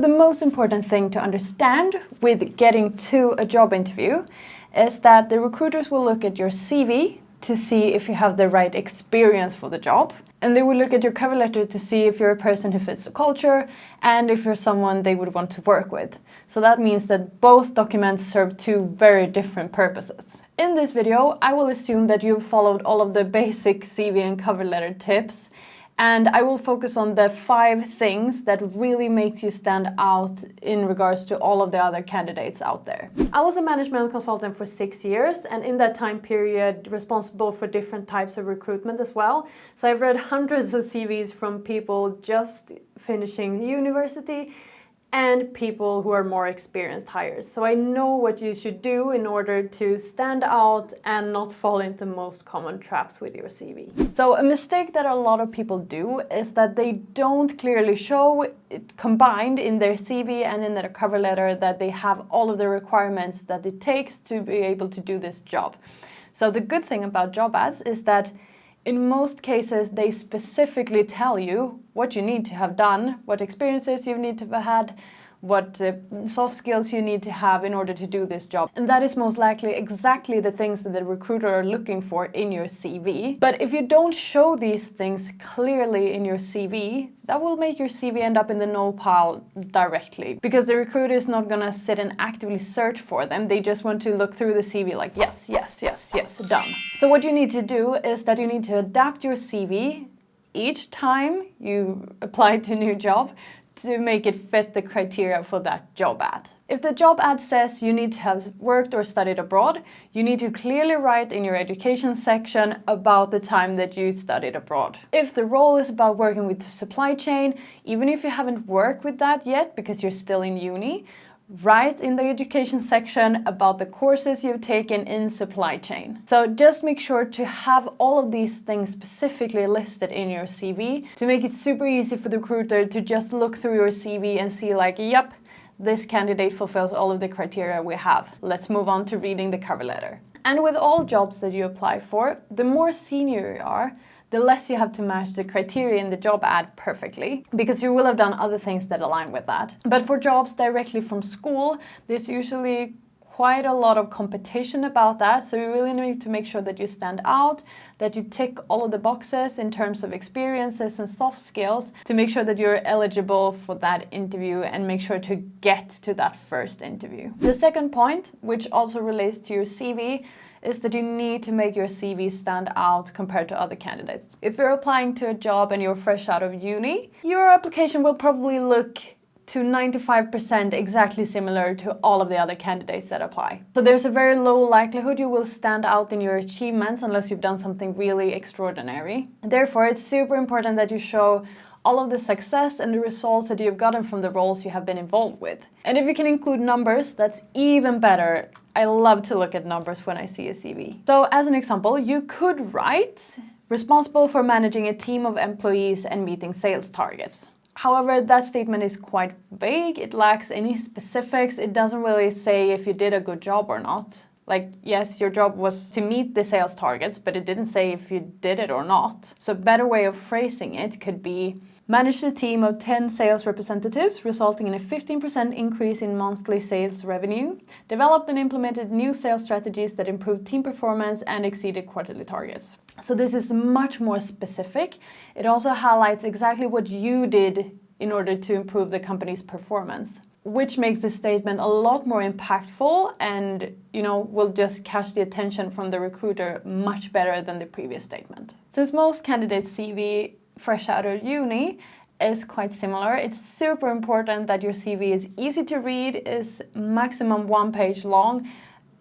The most important thing to understand with getting to a job interview is that the recruiters will look at your CV to see if you have the right experience for the job. And they will look at your cover letter to see if you're a person who fits the culture and if you're someone they would want to work with. So that means that both documents serve two very different purposes. In this video, I will assume that you've followed all of the basic CV and cover letter tips, and I will focus on the 5 things that really makes you stand out in regards to all of the other candidates out there. I was a management consultant for 6 years, and in that time period responsible for different types of recruitment as well. So I've read hundreds of CVs from people just finishing university and people who are more experienced hires. So I know what you should do in order to stand out and not fall into most common traps with your CV. So a mistake that a lot of people do is that they don't clearly show it combined in their CV and in their cover letter that they have all of the requirements that it takes to be able to do this job. So the good thing about job ads is that in most cases, they specifically tell you what you need to have done, what experiences you need to have had, what soft skills you need to have in order to do this job. And that is most likely exactly the things that the recruiter are looking for in your CV. But if you don't show these things clearly in your CV, that will make your CV end up in the no pile directly. Because the recruiter is not gonna sit and actively search for them. They just want to look through the CV like, yes, yes, yes, yes, done. So what you need to do is that you need to adapt your CV each time you apply to a new job to make it fit the criteria for that job ad. If the job ad says you need to have worked or studied abroad, you need to clearly write in your education section about the time that you studied abroad. If the role is about working with supply chain, even if you haven't worked with that yet because you're still in uni, write in the education section about the courses you've taken in supply chain. So just make sure to have all of these things specifically listed in your CV to make it super easy for the recruiter to just look through your CV and see like, yep, this candidate fulfills all of the criteria we have. Let's move on to reading the cover letter. And with all jobs that you apply for, the more senior you are, the less you have to match the criteria in the job ad perfectly, because you will have done other things that align with that. But for jobs directly from school, there's usually quite a lot of competition about that, so you really need to make sure that you stand out, that you tick all of the boxes in terms of experiences and soft skills to make sure that you're eligible for that interview and make sure to get to that first interview. The second point, which also relates to your CV, is that you need to make your CV stand out compared to other candidates. If you're applying to a job and you're fresh out of uni, your application will probably look to 95% exactly similar to all of the other candidates that apply. So there's a very low likelihood you will stand out in your achievements unless you've done something really extraordinary. Therefore, it's super important that you show all of the success and the results that you've gotten from the roles you have been involved with. And if you can include numbers, that's even better. I love to look at numbers when I see a CV. So as an example, you could write, responsible for managing a team of employees and meeting sales targets. However, that statement is quite vague. It lacks any specifics. It doesn't really say if you did a good job or not. Like, yes, your job was to meet the sales targets, but it didn't say if you did it or not. So a better way of phrasing it could be, managed a team of 10 sales representatives, resulting in a 15% increase in monthly sales revenue, developed and implemented new sales strategies that improved team performance and exceeded quarterly targets. So this is much more specific. It also highlights exactly what you did in order to improve the company's performance, which makes the statement a lot more impactful and, will just catch the attention from the recruiter much better than the previous statement. Since most candidates' CV fresh out of uni is quite similar, it's super important that your CV is easy to read, is maximum 1 page long,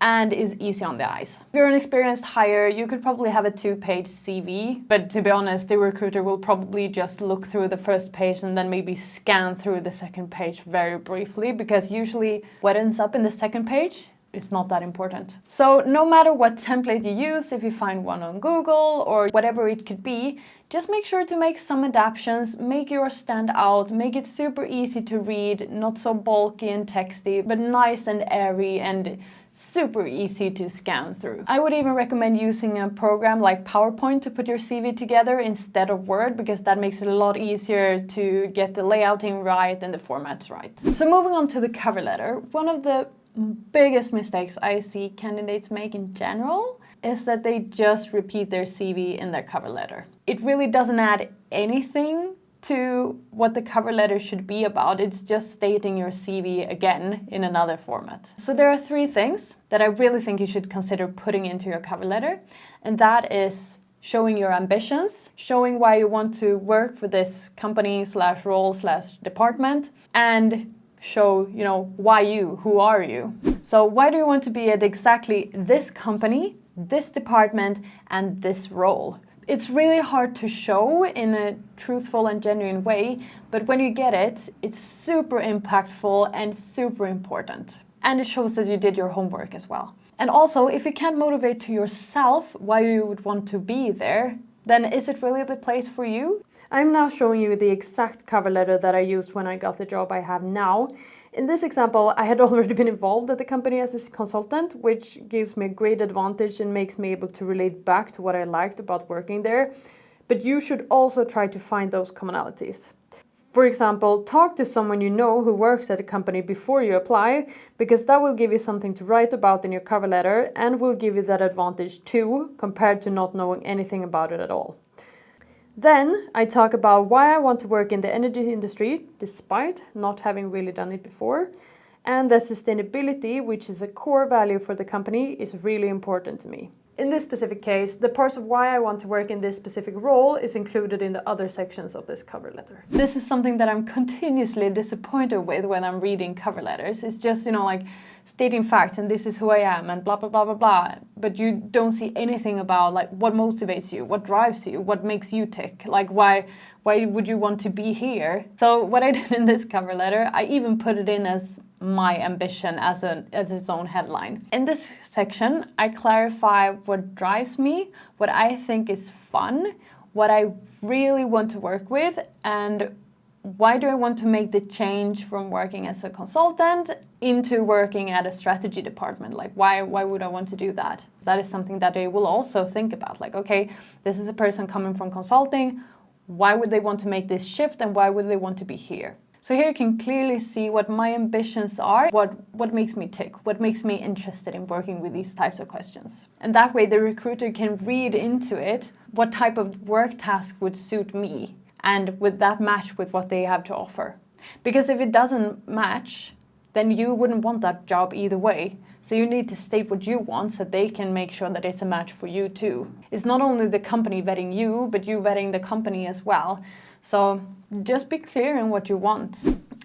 and is easy on the eyes. If you're an experienced hire, you could probably have a 2-page CV, but to be honest, the recruiter will probably just look through the first page and then maybe scan through the second page very briefly, because usually what ends up in the second page is not that important. So no matter what template you use, if you find one on Google or whatever it could be, just make sure to make some adaptations, make yours stand out, make it super easy to read, not so bulky and texty, but nice and airy and super easy to scan through. I would even recommend using a program like PowerPoint to put your CV together instead of Word, because that makes it a lot easier to get the layouting right and the formats right. So moving on to the cover letter, one of the biggest mistakes I see candidates make in general is that they just repeat their CV in their cover letter. It really doesn't add anything to what the cover letter should be about. It's just stating your CV again in another format. So there are 3 things that I really think you should consider putting into your cover letter, and that is showing your ambitions, showing why you want to work for this company / role / department, and show, why you, who are you? So why do you want to be at exactly this company, this department, and this role? It's really hard to show in a truthful and genuine way, but when you get it, it's super impactful and super important. And it shows that you did your homework as well. And also, if you can't motivate to yourself why you would want to be there, then is it really the place for you? I'm now showing you the exact cover letter that I used when I got the job I have now. In this example, I had already been involved at the company as a consultant, which gives me a great advantage and makes me able to relate back to what I liked about working there. But you should also try to find those commonalities. For example, talk to someone you know who works at a company before you apply, because that will give you something to write about in your cover letter and will give you that advantage too, compared to not knowing anything about it at all. Then I talk about why I want to work in the energy industry, despite not having really done it before, and that sustainability, which is a core value for the company, is really important to me. In this specific case, the parts of why I want to work in this specific role is included in the other sections of this cover letter. This is something that I'm continuously disappointed with when I'm reading cover letters. It's just, stating facts and this is who I am and blah, blah, blah, blah, blah. But you don't see anything about what motivates you, what drives you, what makes you tick, why would you want to be here? So what I did in this cover letter, I even put it in as my ambition as its own headline. In this section, I clarify what drives me, what I think is fun, what I really want to work with, and why do I want to make the change from working as a consultant into working at a strategy department? Why would I want to do that? That is something that they will also think about. Okay, this is a person coming from consulting. Why would they want to make this shift and why would they want to be here? So here you can clearly see what my ambitions are, what makes me tick, what makes me interested in working with these types of questions. And that way the recruiter can read into it what type of work task would suit me, and would that match with what they have to offer? Because if it doesn't match, then you wouldn't want that job either way. So you need to state what you want so they can make sure that it's a match for you too. It's not only the company vetting you, but you vetting the company as well. So just be clear in what you want.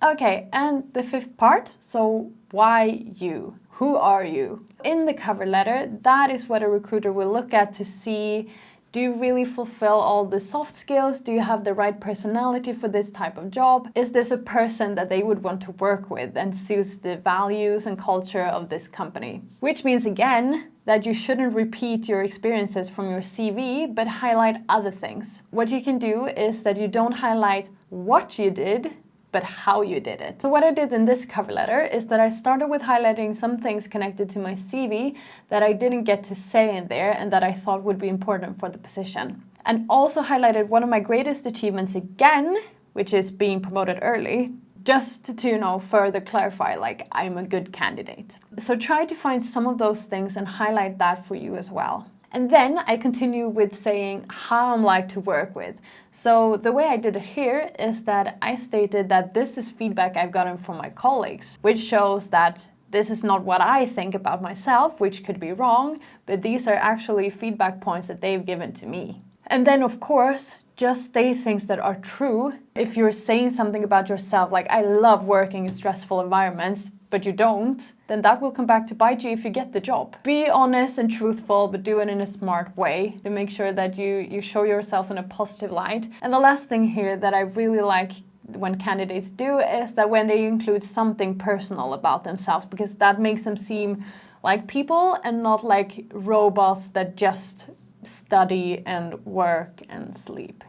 Okay, and the 5th part, so why you? Who are you? In the cover letter, that is what a recruiter will look at to see, do you really fulfill all the soft skills? Do you have the right personality for this type of job? Is this a person that they would want to work with and suits the values and culture of this company? Which means again, that you shouldn't repeat your experiences from your CV, but highlight other things. What you can do is that you don't highlight what you did, but how you did it. So what I did in this cover letter is that I started with highlighting some things connected to my CV that I didn't get to say in there and that I thought would be important for the position. And also highlighted one of my greatest achievements again, which is being promoted early, just to further clarify, I'm a good candidate. So try to find some of those things and highlight that for you as well. And then I continue with saying how I'm like to work with. So the way I did it here is that I stated that this is feedback I've gotten from my colleagues, which shows that this is not what I think about myself, which could be wrong, but these are actually feedback points that they've given to me. And then of course, just state things that are true. If you're saying something about yourself, I love working in stressful environments, but you don't, then that will come back to bite you if you get the job. Be honest and truthful, but do it in a smart way to make sure that you show yourself in a positive light. And the last thing here that I really like when candidates do is that when they include something personal about themselves, because that makes them seem like people and not like robots that just study and work and sleep,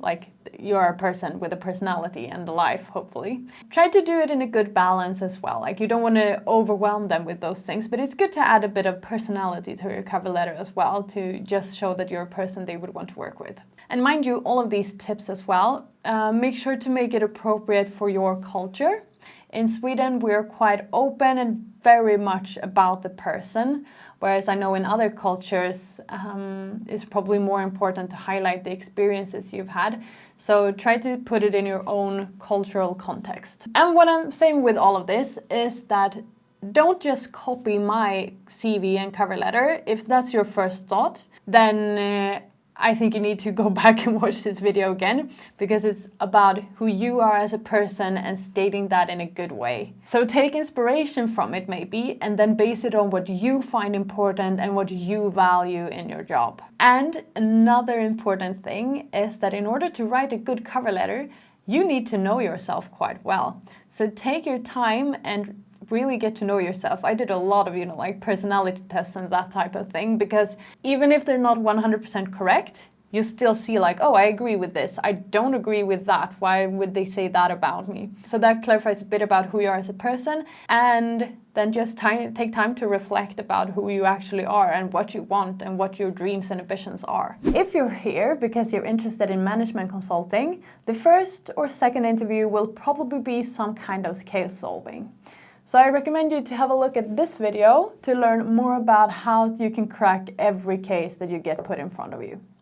like you're a person with a personality and a life, hopefully. Try to do it in a good balance as well. Like you don't want to overwhelm them with those things, but it's good to add a bit of personality to your cover letter as well to just show that you're a person they would want to work with. And mind you, all of these tips as well, make sure to make it appropriate for your culture. In Sweden, we're quite open and very much about the person, whereas I know in other cultures, it's probably more important to highlight the experiences you've had. So try to put it in your own cultural context. And what I'm saying with all of this is that don't just copy my CV and cover letter. If that's your first thought, then I think you need to go back and watch this video again, because it's about who you are as a person and stating that in a good way. So take inspiration from it maybe, and then base it on what you find important and what you value in your job. And another important thing is that in order to write a good cover letter, you need to know yourself quite well. So take your time and really get to know yourself. I did a lot of, like personality tests and that type of thing, because even if they're not 100% correct, you still see like, oh, I agree with this. I don't agree with that. Why would they say that about me? So that clarifies a bit about who you are as a person, and then just take time to reflect about who you actually are and what you want and what your dreams and ambitions are. If you're here because you're interested in management consulting, the first or second interview will probably be some kind of case solving. So I recommend you to have a look at this video to learn more about how you can crack every case that you get put in front of you.